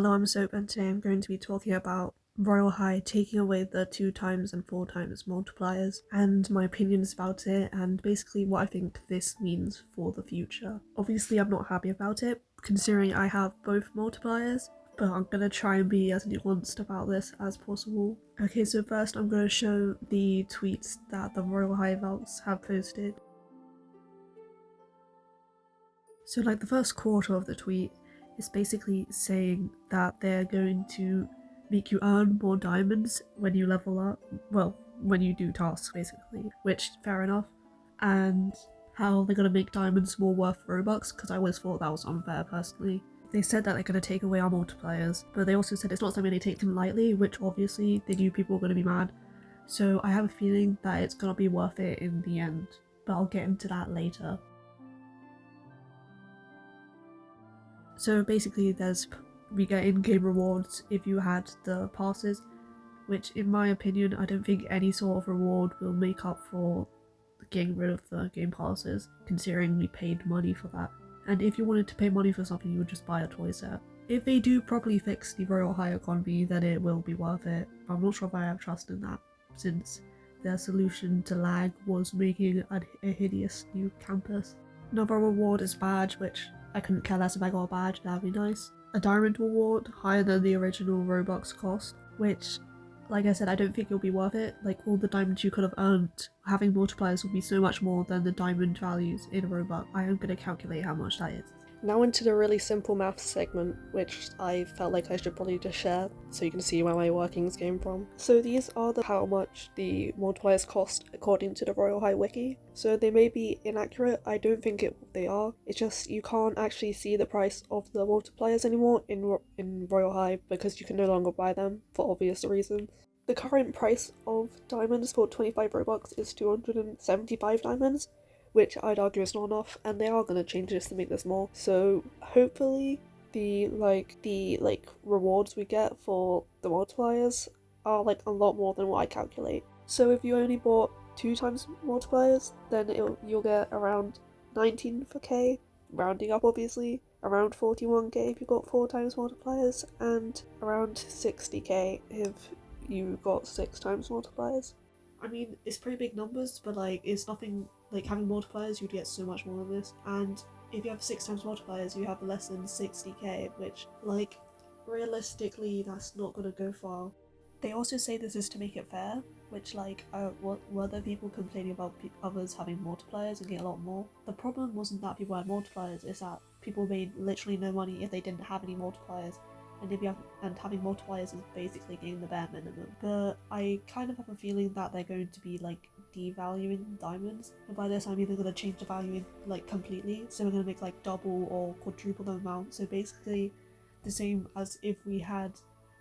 Hello, I'm Soap, and today I'm going to be talking about Royal High taking away the 2 times and 4 times multipliers, and my opinions about it, and basically what I think this means for the future. Obviously, I'm not happy about it, considering I have both multipliers, but I'm gonna try and be as nuanced about this as possible. Okay, so first I'm gonna show the tweets that the Royal High Vaults have posted. So like the first quarter of the tweet is basically saying that they're going to make you earn more diamonds when you level up, well, when you do tasks basically, which fair enough, and how they're going to make diamonds more worth Robux, because I always thought that was unfair personally. They said that they're going to take away our multipliers, but they also said it's not something they take them lightly, which obviously they knew people were going to be mad. So I have a feeling that it's going to be worth it in the end, but I'll get into that later. So basically we get in-game rewards if you had the passes, which in my opinion I don't think any sort of reward will make up for getting rid of the game passes, considering we paid money for that. And if you wanted to pay money for something, you would just buy a toy set. If they do properly fix the Royal High economy, then it will be worth it. I'm not sure if I have trust in that, since their solution to lag was making a hideous new campus. Another reward is badge, which I couldn't care less if I got a badge, that'd be nice. A diamond reward, higher than the original Robux cost, which, like I said, I don't think it'll be worth it. Like, all the diamonds you could have earned having multipliers will be so much more than the diamond values in Robux. I am going to calculate how much that is. Now into the really simple maths segment, which I felt like I should probably just share so you can see where my workings came from. So these are how much the multipliers cost according to the Royal High Wiki. So they may be inaccurate, I don't think they are. It's just you can't actually see the price of the multipliers anymore in Royal High because you can no longer buy them for obvious reasons. The current price of diamonds for 25 Robux is 275 diamonds, which I'd argue is not enough, and they are going to change this to make this more. So hopefully the rewards we get for the multipliers are like a lot more than what I calculate. So if you only bought 2 times multipliers, then you'll get around 19 for K, rounding up obviously, around 41k if you got 4 times multipliers, and around 60k if you got 6 times multipliers. I mean, it's pretty big numbers, but like, it's nothing like having multipliers, you'd get so much more than this. And if you have 6 times multipliers, you have less than 60k, which, like, realistically, that's not gonna go far. They also say this is to make it fair, which, like, were there people complaining about others having multipliers and get a lot more? The problem wasn't that people had multipliers, it's that people made literally no money if they didn't have any multipliers. And having multipliers is basically getting the bare minimum. But I kind of have a feeling that they're going to be like devaluing diamonds, and by this I mean they're going to change the value like completely, so we're going to make like double or quadruple the amount, so basically the same as if we had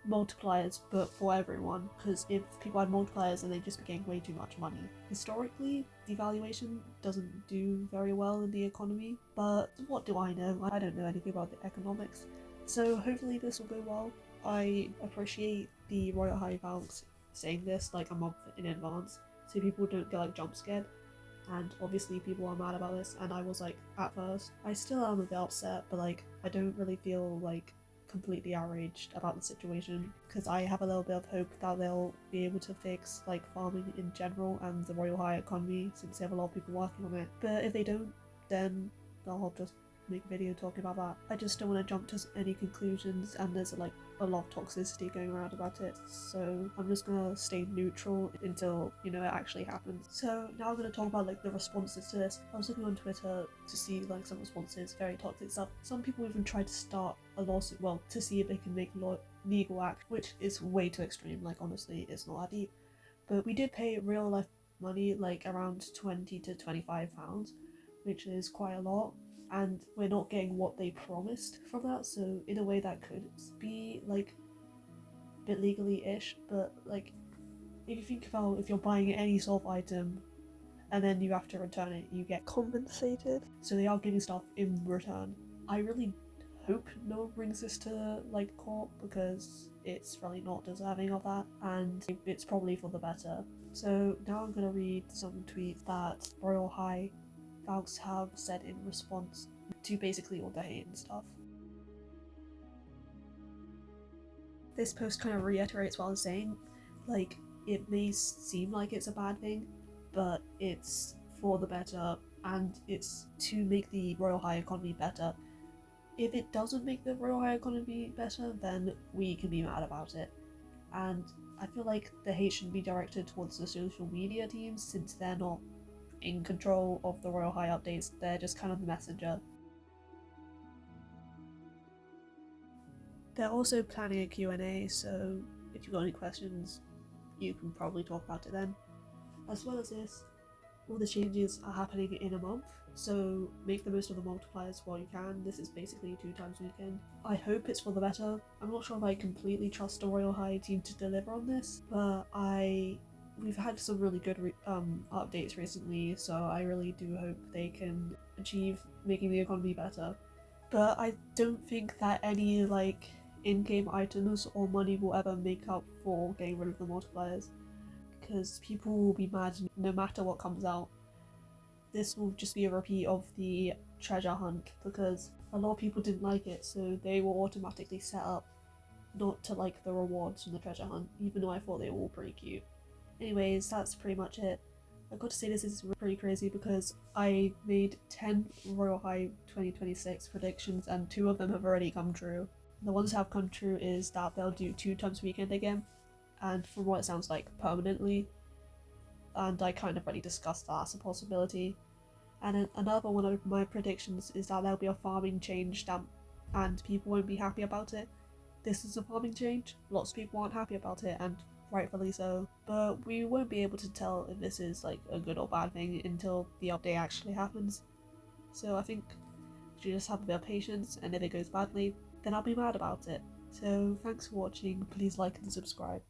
multipliers but for everyone, because if people had multipliers then they'd just be getting way too much money. Historically, devaluation doesn't do very well in the economy, but what do I know? I don't know anything about the economics. So hopefully this will go well. I appreciate the Royal High Vaults saying this like a month in advance, so people don't get like jump scared. And obviously people are mad about this, and I was like, at first, I still am a bit upset, but like I don't really feel like completely outraged about the situation, because I have a little bit of hope that they'll be able to fix like farming in general and the Royal High economy, since they have a lot of people working on it. But if they don't, then I'll just make a video talking about that. I just don't want to jump to any conclusions, and there's like a lot of toxicity going around about it, so I'm just gonna stay neutral until, you know, it actually happens. So now I'm gonna talk about like the responses to this. I was looking on Twitter to see like some responses, very toxic stuff. Some people even tried to start a lawsuit, well, to see if they can make legal act, which is way too extreme. Like, honestly, it's not that deep. But we did pay real life money, like around 20 to 25 pounds, which is quite a lot, and we're not getting what they promised from that, so in a way that could be like a bit legally-ish. But like, if you think about if you're buying any sort of item and then you have to return it, you get compensated, so they are giving stuff in return. I really hope no one brings this to like court, because it's really not deserving of that, and it's probably for the better. So now I'm gonna read some tweets that Royal High Vaults have said in response to basically all the hate and stuff. this post kind of reiterates what I was saying. Like, it may seem like it's a bad thing, but it's for the better, and it's to make the Royal High economy better. If it doesn't make the Royal High economy better, then we can be mad about it. And I feel like the hate should be directed towards the social media teams, since they're not in control of the Royal High updates, they're just kind of the messenger. They're also planning a Q&A, so if you've got any questions, you can probably talk about it then. As well as this, all the changes are happening in a month, so make the most of the multipliers while you can. This is basically 2 times weekend. I hope it's for the better. I'm not sure if I completely trust the Royal High team to deliver on this, but we've had some really good updates recently, so I really do hope they can achieve making the economy better. But I don't think that any in-game items or money will ever make up for getting rid of the multipliers, because people will be mad no matter what comes out. This will just be a repeat of the treasure hunt, because a lot of people didn't like it, so they were automatically set up not to like the rewards from the treasure hunt, even though I thought they were all pretty cute. Anyways, that's pretty much it. I've got to say this is pretty crazy because I made 10 Royal High 2026 predictions and 2 of them have already come true. The ones that have come true is that they'll do 2 times weekend again, and from what it sounds like, permanently. And I kind of already discussed that as a possibility. And another one of my predictions is that there'll be a farming change stamp, and people won't be happy about it. This is a farming change, lots of people aren't happy about it, and rightfully so, but we won't be able to tell if this is like a good or bad thing until the update actually happens. So I think we should just have a bit of patience, and if it goes badly, then I'll be mad about it. So thanks for watching, please like and subscribe.